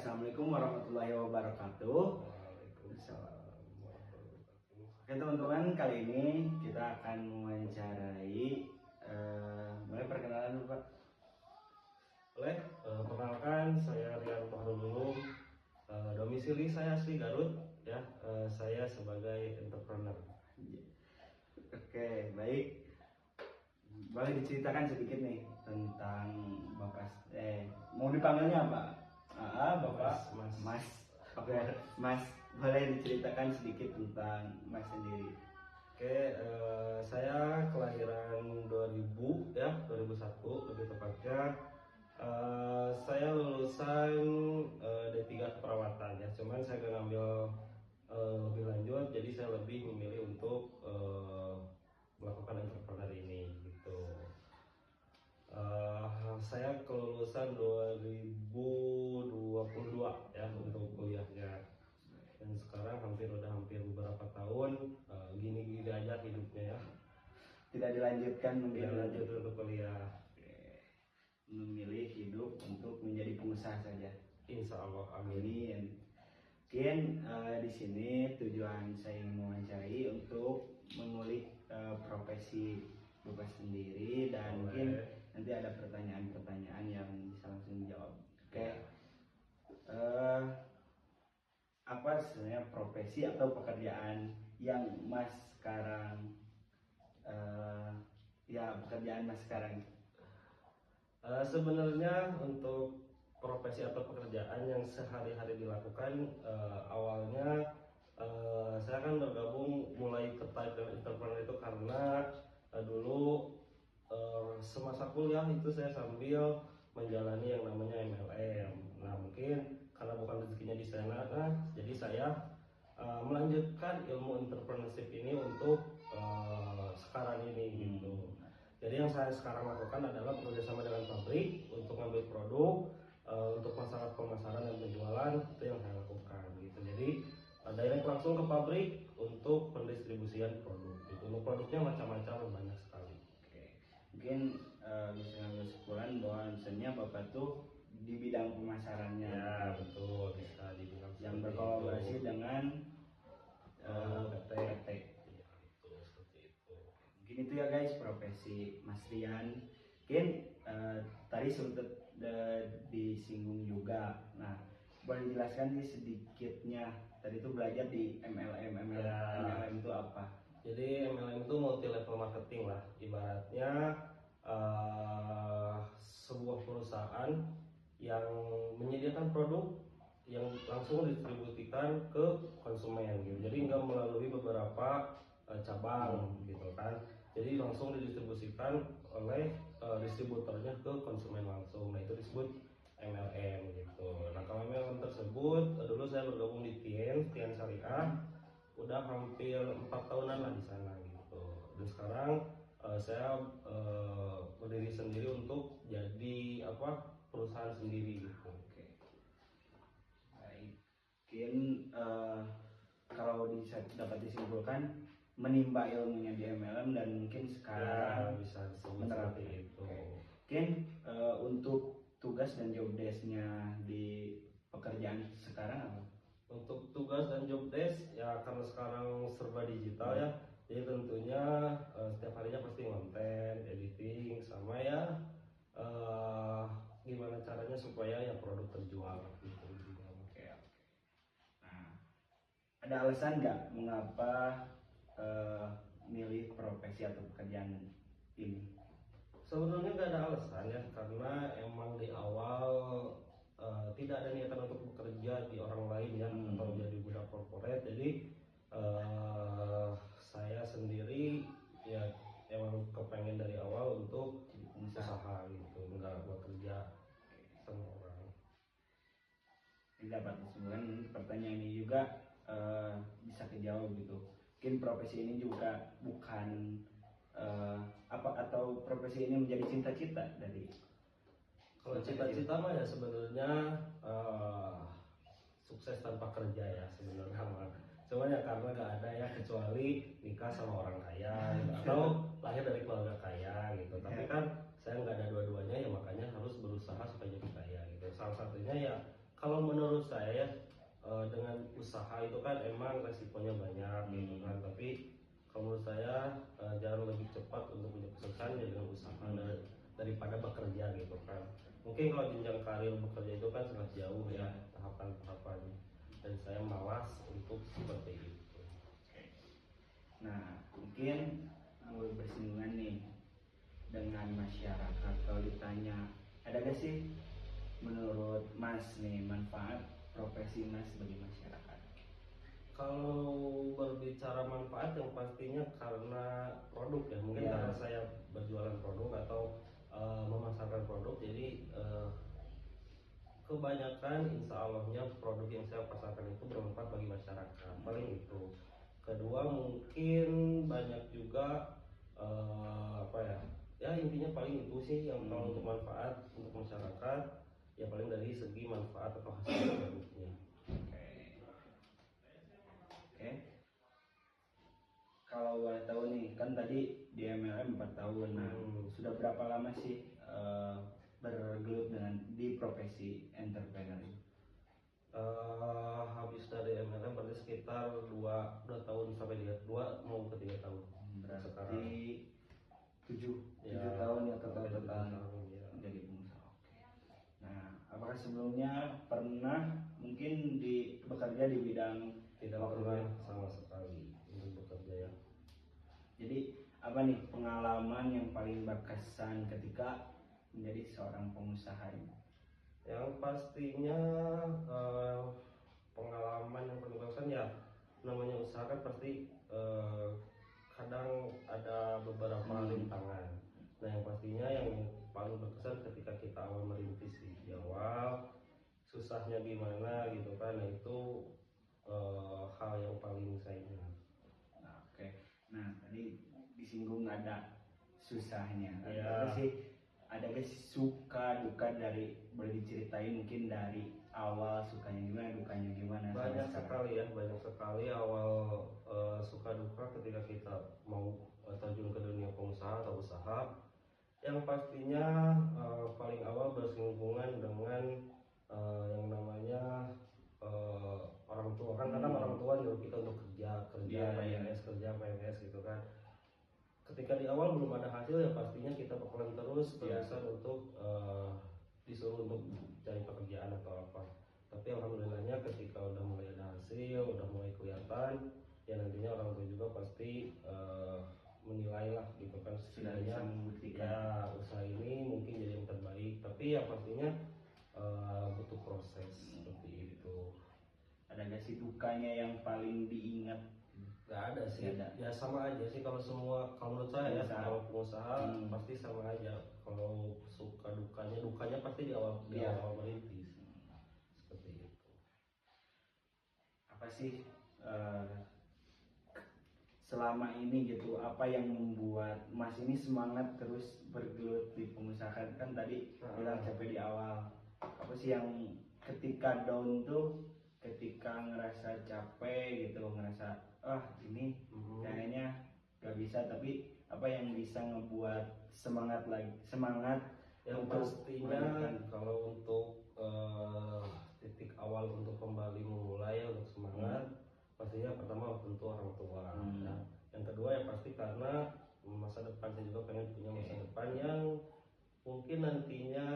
assalamualaikum warahmatullahi wabarakatuh. Oke teman-teman, kali ini kita akan mewawancarai. Mulai perkenalan dulu Pak. Perkenalkan, saya Rian Bahrul. Domisili saya asli Garut, ya. Saya sebagai entrepreneur. Oke, baik. Boleh diceritakan sedikit nih tentang Bapak. Mau dipanggilnya apa? Bapak, Mas. Oke, Mas. Boleh diceritakan sedikit tentang Mas sendiri? Oke, saya kelahiran 2000, ya, 2001 lebih tepatnya. Saya lulusan D3 keperawatan, ya. Cuman saya gak ngambil lebih lanjut, jadi saya lebih memilih untuk melakukan entrepreneur ini, gitu. Saya kelulusan 2022, ya, untuk kuliahnya. Dan sekarang udah hampir beberapa tahun gini-gini aja hidupnya, ya. Tidak dilanjutkan mungkin. Tidak lanjut untuk kuliah. Memilih hidup untuk menjadi pengusaha saja. Insya Allah, amin. Mungkin di sini tujuan saya mewawancarai untuk mengulik profesi Bapak sendiri dan mungkin nanti ada pertanyaan-pertanyaan yang bisa langsung dijawab. Oke. Apa sebenarnya profesi atau pekerjaan yang Mas sekarang pekerjaan Mas sekarang? Sebenarnya untuk profesi atau pekerjaan yang sehari-hari dilakukan, awalnya saya kan bergabung mulai tertarik dengan entrepreneur itu karena dulu semasa kuliah itu saya sambil menjalani yang namanya MLM. Nah, mungkin karena bukan rezekinya di sana, jadi saya melanjutkan ilmu entrepreneurship ini untuk sekarang ini, gitu. Jadi yang saya sekarang lakukan adalah bekerjasama dengan pabrik untuk ngambil produk, untuk masalah pemasaran dan penjualan, itu yang saya lakukan, gitu. Jadi direct langsung ke pabrik untuk pendistribusian produk, gitu. Untuk produknya macam-macam, banyak sekali. Oke. Mungkin bisa ngambil kesimpulan bahwa misalnya Bapak tuh di bidang pemasarannya. Ya, betul, bisa dibilang yang berkolaborasi dengan PT. Mungkin itu ya guys profesi Mas Rian. Mungkin tadi sempat disinggung juga. Nah, boleh dijelaskan nih sedikitnya. Tadi itu belajar di MLM. MLM itu apa? Jadi MLM itu multi level marketing lah. Ibaratnya sebuah perusahaan yang menyediakan produk yang langsung didistribusikan ke konsumen, gitu. Jadi nggak melalui beberapa cabang, gitu kan. Jadi langsung didistribusikan oleh distributornya ke konsumen langsung. Nah, itu disebut MLM, gitu. Nah, kalau MLM tersebut dulu saya bergabung di Tian Syariah, udah hampir 4 tahunan lah di sana, gitu. Dan sekarang saya berdiri sendiri untuk jadi perusahaan sendiri, gitu. Oke. Baik. Mungkin kalau dapat disimpulkan menimba ilmunya di MLM dan mungkin sekarang bisa seperti itu. Mungkin untuk tugas dan job desk-nya di pekerjaan sekarang apa? Untuk tugas dan job desk ya, karena sekarang serba digital, ya. Jadi tentunya setiap harinya pasti konten, editing, sama ya gimana caranya supaya ya produk terjual, gitu. Oke. Nah, ada alasan nggak mengapa milih profesi atau pekerjaan ini? Sebenarnya nggak ada alasan, ya, karena emang di awal tidak ada niatan untuk bekerja di orang lain, ya, atau jadi budak korporat. Jadi saya sendiri ya emang kepengen dari awal untuk usaha, gitu, nggak bekerja sama orang. Ini dapat kesimpulan pertanyaan ini juga bisa kejawab, gitu. Mungkin profesi ini juga bukan atau profesi ini menjadi cita-cita dari. Kalau cita-cita mah ya sebenarnya sukses tanpa kerja, ya, sebenarnya mah. Cuman ya karena gak ada, ya, kecuali nikah sama orang kaya, gitu, atau lahir dari keluarga kaya, gitu. Tapi kan saya nggak ada dua-duanya, ya, makanya harus berusaha supaya jadi kaya, gitu. Salah satunya ya Kalau menurut saya dengan usaha itu kan emang resikonya banyak gitu kan, tapi kalau menurut saya jangan lebih cepat untuk punya kesuksesan ya dengan usaha daripada bekerja gitu kan. Mungkin kalau jenjang karir bekerja itu kan sangat jauh ya tahapan-tahapannya, dan saya malas untuk seperti itu. Nah, mungkin mulai bersinggungan nih dengan masyarakat. Kalau ditanya, ada gak sih menurut Mas nih manfaat profesi Mas bagi masyarakat? Kalau berbicara manfaat yang pastinya karena produk ya, mungkin Ya. karena saya berjualan produk atau memasarkan produk, jadi kebanyakan insya Allahnya produk yang saya pasarkan itu bermanfaat bagi masyarakat, paling itu. Kedua mungkin banyak juga apa ya, ya intinya paling itu sih yang kalau untuk manfaat untuk masyarakat ya paling dari segi manfaat atau hasil produknya. Oke. Kalau boleh tahu nih, kan tadi di MLM 4 tahun. Nah, sudah berapa lama sih bergelut dengan di profesi entrepreneur ini? Habis dari MLM berarti sekitar 2 tahun sampai 2 mau ke 3 tahun. Berarti 7 Ya, tahun ya total ya. menjadi pengusaha. Oke. Nah, apakah sebelumnya pernah mungkin bekerja di bidang Tidak pernah sama sekali untuk bekerja ya. Jadi apa nih pengalaman yang paling berkesan ketika menjadi seorang pengusaha ini? Yang pastinya pengalaman yang paling berkesan ya, namanya usaha kan pasti kadang ada beberapa rintangan. Nah yang pastinya yang paling berkesan ketika kita awal merintis di awal susahnya gimana gitu kan, nah itu hal yang paling saya ingat. Nah, oke. Nah tadi disinggung ada susahnya. Ya. Ada gak sih suka duka dari, boleh diceritain mungkin dari awal sukanya gimana, dukanya gimana? Banyak sekali awal suka duka ketika kita mau terjun ke dunia pengusaha atau usaha. Yang pastinya paling awal bersinggungan dengan yang namanya orang tua kan, karena orang tua nyuruh kita untuk kerja PNS gitu kan. Ketika di awal belum ada hasil ya pastinya kita bakalan terusan untuk disuruh untuk cari pekerjaan atau apa. Tapi alhamdulillahnya ketika udah mulai ada hasil, udah mulai kelihatan, ya nantinya orang tua juga pasti menilai lah gitu kan, setidaknya ya usaha ini mungkin jadi yang terbaik. Tapi ya pastinya butuh proses seperti itu. Ada gak sih dukanya yang paling diingat? Gak ada sih, ya sama aja sih kalau menurut saya ya, kalau pengusaha pasti sama aja. Kalau suka dukanya pasti di awal merintis seperti itu. Apa sih selama ini gitu, apa yang membuat Mas ini semangat terus bergelut di pengusaha? Kan tadi bilang capek di awal, apa sih yang ketika down tuh, ketika ngerasa capek gitu, ngerasa ini kayaknya gak bisa, tapi apa yang bisa ngebuat semangat yang pastinya kalau untuk titik awal untuk kembali memulai untuk semangat pastinya pertama tentu orang tua ya. Yang kedua ya pasti karena masa depan, saya juga pengen punya masa depan yang mungkin nantinya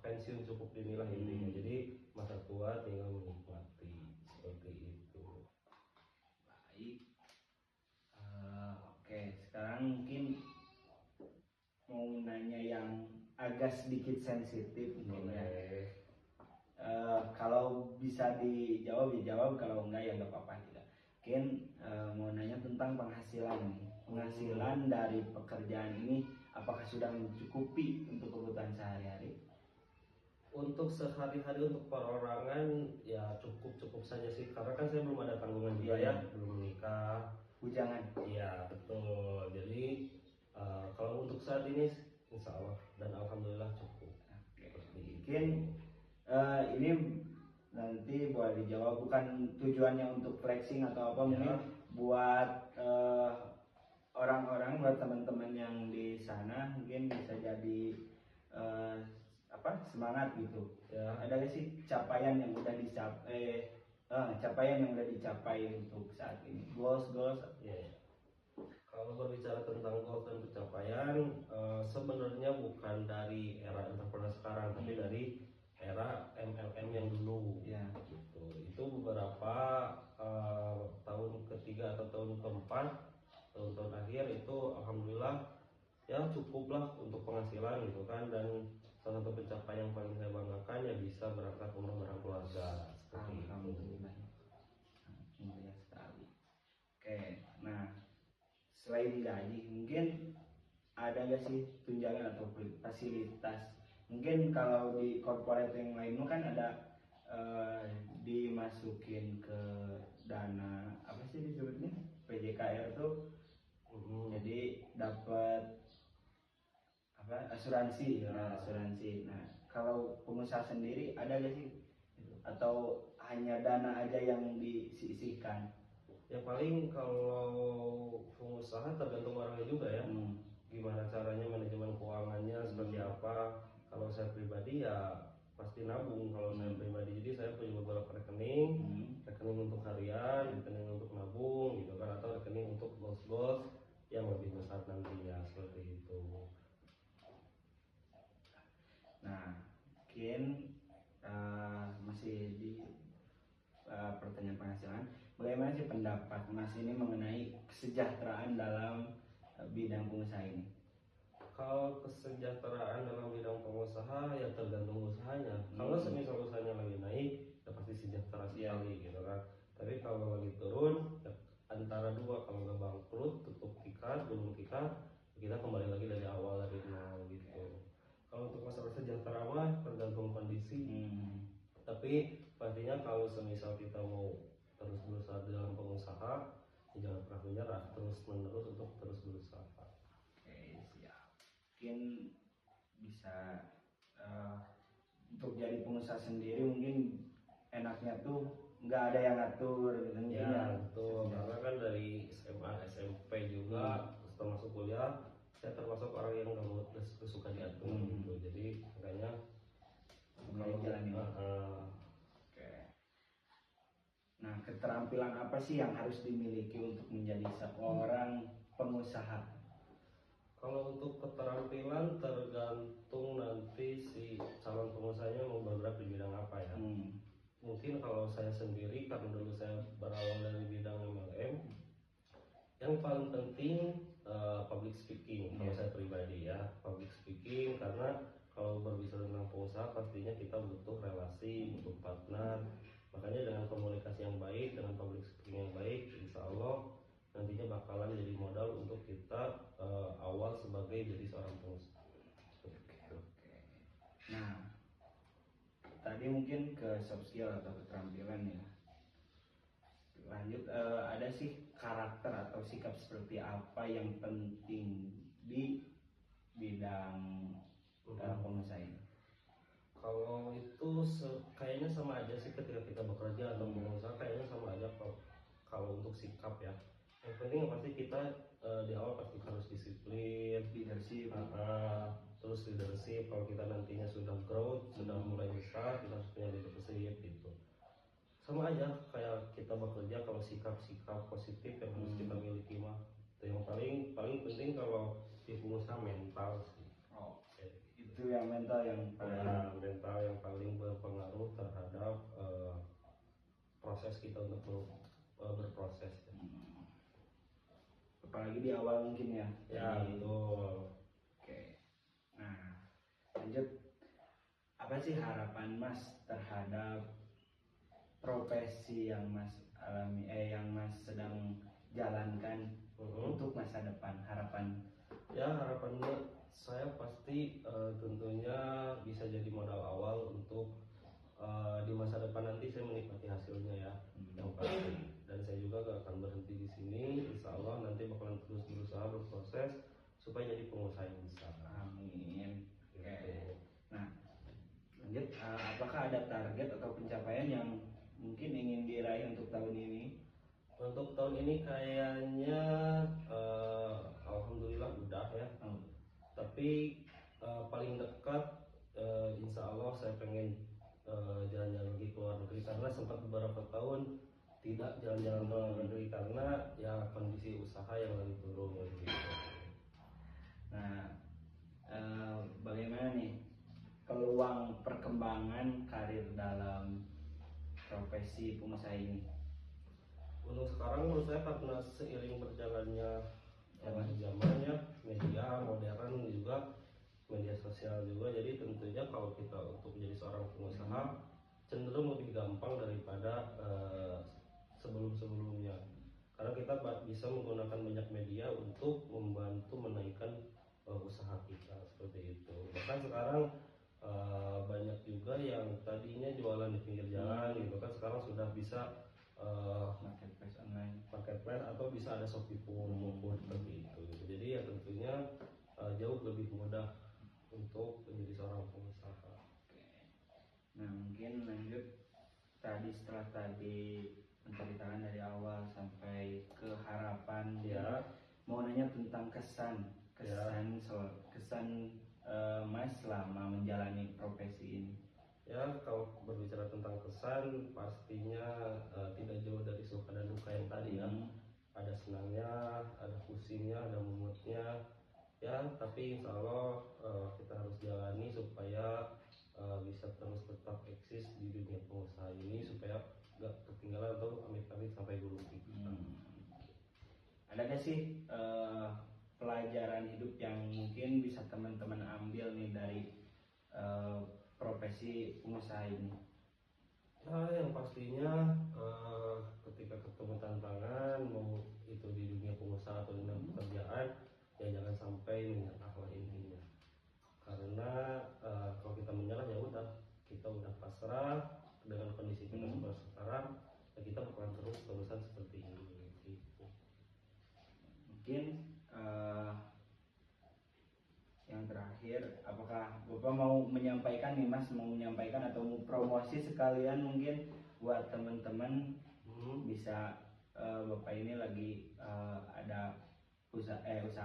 pensiun cukup dini lah intinya. Jadi masa tua tinggal menikmati seperti itu. Baik. Oke, sekarang mungkin mau nanya yang agak sedikit sensitif mungkin ya. Kalau bisa dijawab ya jawab, kalau enggak ya nggak apa-apa juga. Mungkin mau nanya tentang penghasilan nih. Penghasilan dari pekerjaan ini apakah sudah mencukupi untuk kebutuhan sehari-hari? Untuk sehari-hari untuk perorangan ya cukup saja sih, karena kan saya belum ada tanggungan juga ya, belum menikah, bujangan. Iya betul. Jadi kalau untuk saat ini insya Allah dan alhamdulillah cukup. Mungkin ini nanti boleh dijawab, bukan tujuannya untuk flexing atau apa, mungkin buat orang-orang, buat teman-teman yang di sana mungkin bisa jadi semangat gitu. Ya, Ada nggak sih capaian yang udah dicapai, capaian yang udah dicapai untuk saat ini, goals ya, ya. Kalau berbicara tentang goals dan pencapaian, sebenarnya bukan dari era entrepreneur sekarang, tapi dari era MLM yang dulu. ya. Gitu. Itu beberapa tahun ketiga atau tahun keempat, tahun-tahun akhir itu alhamdulillah ya cukuplah untuk penghasilan gitu kan, dan salah satu pencapaian yang paling saya banggakan ya bisa berangkat umroh bareng keluarga seperti itu. Alhamdulillah, mulia sekali. Oke, nah selain gaji mungkin ada nggak sih tunjangan atau fasilitas, mungkin kalau di corporate yang lain kan ada dimasukin ke dana apa sih disebutnya PJKR tuh, jadi dapat asuransi. Nah, asuransi. Nah, kalau pengusaha sendiri ada nggak sih atau hanya dana aja yang disisihkan? Ya paling kalau pengusaha tergantung orangnya juga ya. Gimana caranya manajemen keuangannya seperti apa. Kalau saya pribadi ya pasti nabung kalau saya pribadi. Jadi saya punya beberapa rekening, rekening untuk harian, rekening untuk nabung gitu kan, atau rekening untuk goals yang lebih besar nantinya seperti itu. Nah, mungkin masih di pertanyaan penghasilan, bagaimana sih pendapat Mas ini mengenai kesejahteraan dalam bidang pengusaha ini? Kalau kesejahteraan dalam bidang pengusaha ya tergantung usahanya. Kalau semisal usahanya lagi naik, ya pasti sejahtera sekali gitu kan. Tapi kalau lagi turun, ya antara dua, kalau nggak bangkrut, tutup tikar, gulung tikar, kita kembali lagi dari awal dari nol gitu. Kalau untuk masalah sejahtera mah tergantung kondisi. Tapi pastinya kalau semisal kita mau terus berusaha dalam pengusaha, ya jangan pernah menyerah, terus menerus untuk terus berusaha. Oke, siap. Mungkin bisa untuk jadi pengusaha sendiri mungkin enaknya tuh nggak ada yang ngatur gitu ya. Betul, karena kan dari SMA SMP juga setelah masuk kuliah saya termasuk orang yang nggak suka diatur gitu. Jadi makanya kalau jalan ini. Oke. Nah, keterampilan apa sih yang harus dimiliki untuk menjadi seorang pengusaha? Kalau untuk keterampilan tergantung nanti si calon pengusahanya mau bergerak di bidang apa ya. Mungkin kalau saya sendiri, karena dulu saya berawal dari bidang MLM, yang paling penting public speaking. Kalau saya pribadi ya, public speaking, karena kalau berbicara tentang pengusaha pastinya kita butuh relasi, butuh partner. Makanya dengan komunikasi yang baik, dengan public speaking yang baik, insya Allah nantinya bakalan jadi modal untuk kita awal sebagai jadi seorang pengusaha. Oke. Nah, tadi mungkin ke soft skill atau keterampilan ya. Lanjut, ada sih karakter atau sikap seperti apa yang penting di bidang pengusaha ini? Kalau itu kayaknya sama aja sih, ketika kita bekerja atau pengusaha kayaknya sama aja kalau untuk sikap ya. Yang penting pasti kita di awal pasti harus disiplin, leadership, terus leadership. Kalau kita nantinya sudah growth, sudah mulai besar, kita harus punya leadership gitu. Sama aja kayak kita bekerja, kalau sikap-sikap positif yang harus kita miliki mah. Itu yang paling penting kalau di pengusaha, mental sih. Itu yang mental yang paling berpengaruh terhadap proses kita untuk berproses. Apalagi di awal mungkin ya. Ya, betul. Oke. Nah, lanjut, apa sih harapan Mas terhadap profesi yang Mas alami, yang Mas sedang jalankan untuk masa depan? Harapannya saya pasti tentunya bisa jadi modal awal untuk di masa depan nanti saya menikmati hasilnya ya, yang pasti. Dan saya juga gak akan berhenti di sini. Insya Allah nanti bakalan terus berusaha berproses supaya jadi pengusaha yang besar. Amin. Oke. Nah, lanjut, apakah ada target atau pencapaian yang mungkin ingin diraih untuk tahun ini? Untuk tahun ini kayaknya alhamdulillah udah ya. Tapi paling dekat insya Allah saya pengen jalan-jalan lagi ke luar negeri, karena sempat beberapa tahun tidak jalan-jalan ke luar negeri karena ya kondisi usaha yang lagi turun gitu. Nah, bagaimana nih peluang perkembangan karir dalam profesi pengusaha ini? Untuk sekarang menurut saya karena seiring berjalannya zamannya, media modern juga, media sosial juga, jadi tentunya kalau kita untuk menjadi seorang pengusaha cenderung lebih gampang daripada sebelum-sebelumnya, karena kita bisa menggunakan banyak media untuk membantu menaikkan usaha kita seperti itu. Bahkan sekarang banyak juga yang tadinya jualan di pinggir jalan gitu kan, sekarang sudah bisa Marketplace online, marketplace atau bisa ada Shopee Food seperti itu. Jadi ya tentunya jauh lebih mudah untuk menjadi seorang pengusaha. nah mungkin lanjut setelah tadi menceritakan dari awal sampai ke harapan, Ya, mau nanya tentang kesan Mas selama menjalani profesi ini. ya kalau berbicara tentang kesan, pastinya tidak jauh dari suka dan duka yang tadi ya. Ada senangnya, ada pusingnya, ada mumutnya. Ya, tapi insya Allah kita harus jalani supaya bisa terus tetap eksis di dunia pengusaha ini, supaya gak ketinggalan atau amit-amit sampai gulung tikar. Ada gak sih pelajaran hidup yang mungkin bisa teman-teman ambil nih dari profesi pengusaha ini? Ya, yang pastinya ketika ketemu tantangan, mau itu di dunia pengusaha atau dunia pekerjaan, ya jangan sampai menyerah lah intinya. Karena kalau kita menyerah ya udah, kita udah pasrah dengan kondisi kita seperti sekarang, ya kita bakalan terusan seperti ini gitu. Mungkin yang terakhir, apakah Bapak mau menyampaikan nih Mas, mau menyampaikan atau mau promosi sekalian mungkin buat teman-teman bisa Bapak ini lagi ada usaha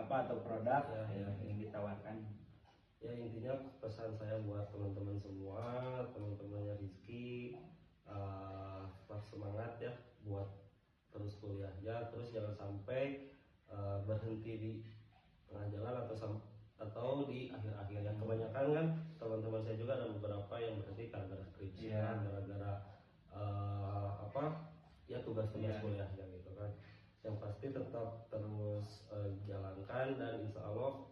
apa atau produk yang ditawarkan? Ya intinya pesan saya buat teman-teman semua, teman-temannya Rizky, tetap semangat ya buat terus kuliahnya, terus jangan sampai berhenti di tengah jalan atau di akhir-akhir. Yang kebanyakan kan teman-teman saya juga ada beberapa yang berhenti gara-gara skripsian, gara-gara ya tugas-tugas kuliahnya gitu kan. Yang pasti tetap terus jalankan, dan insya Allah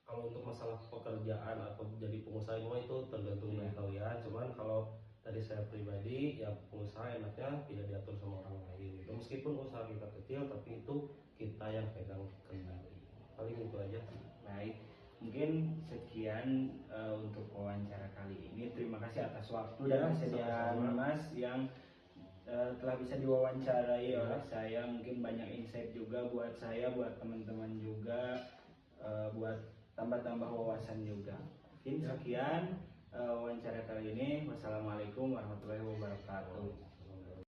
kalau untuk masalah pekerjaan atau jadi pengusaha itu tergantung dari kalian. Cuman kalau dari saya pribadi ya pengusaha enaknya tidak diatur sama orang lain gitu. Meskipun usaha kita kecil tapi itu kita yang pegang kendali. Paling itu aja. Baik, mungkin sekian untuk wawancara kali ini. Terima kasih atas waktu dan kesediaan Mas yang telah bisa diwawancarai oleh saya. Mungkin banyak insight juga buat saya, buat teman-teman juga, buat tambah-tambah wawasan juga. Mungkin sekian wawancara kali ini. Wassalamualaikum warahmatullahi wabarakatuh.